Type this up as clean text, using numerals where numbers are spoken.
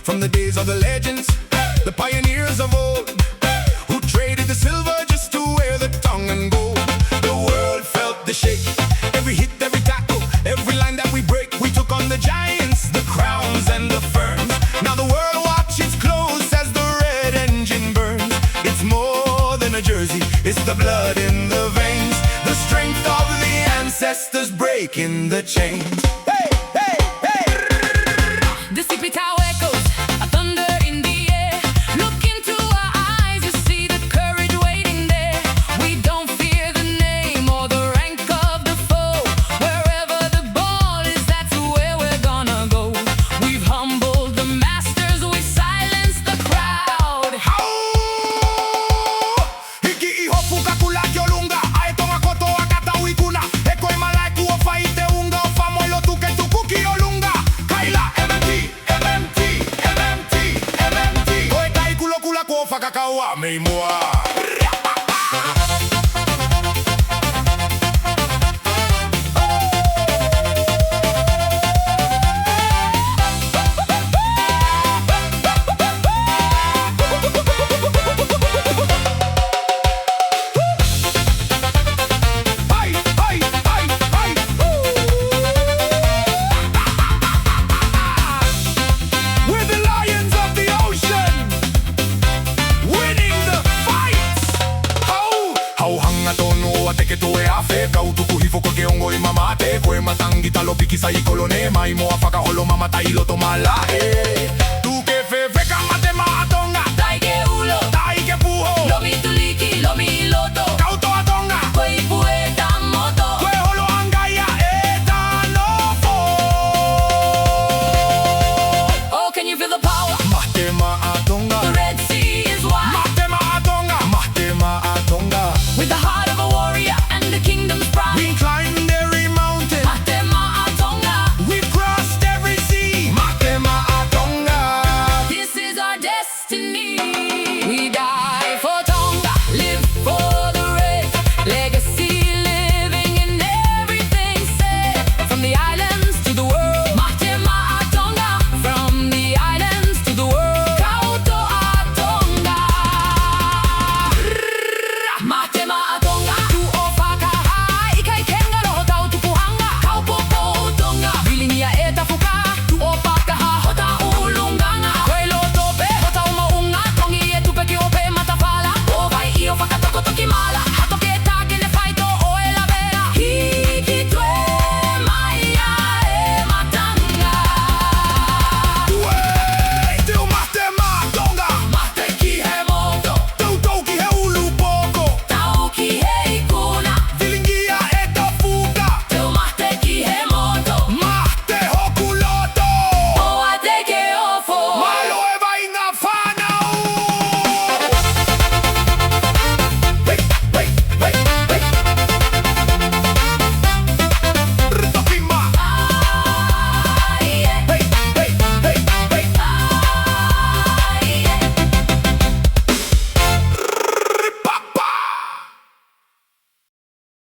from the days of the legends, the pioneers of old, who traded the silver just to wear the Tongan gold. The world felt the shake, every hit, every tackle, every line that we break. We took on the giants, the crowns and the ferns. Now the world watches close as the red engine burns. It's more than a jersey, it's the blood in the veins, the strength of the ancestors breaking the chains. Hey, hey, hey! The secret tower echoes, a thunder in the air. Look into our eyes, you see the courage waiting there. We don't fear the name or the rank of the foe. Wherever the ball is, that's where we're gonna go. We've humbled the masters, we silenced the crowd. Hiki iho pukakula kiolunga, ae tonga koto akata wikuna. Eko imalai kuo faite unga, o famoilo tuke tukuki olunga. Kaila MMT, MMT, MMT, MMT. Koe kai kulo kula kuo fakakaua meimoa. We're the lions of the ocean, winning the fight. Hauhanga tonu o ateke toe afe, kautuku hifoko ke ongo I mamate. Koe matangita lo pikisa I kolone, mai moa whakaholo mamata I loto malae. Tuke whewheka mate maa Tonga, Taike ulo, taike puho, lomi tuliki, lomi loto. kautoa Tonga. Koe pueta moto. Koe holo angaia e tanofo. Oh, can you feel the power? Mate maa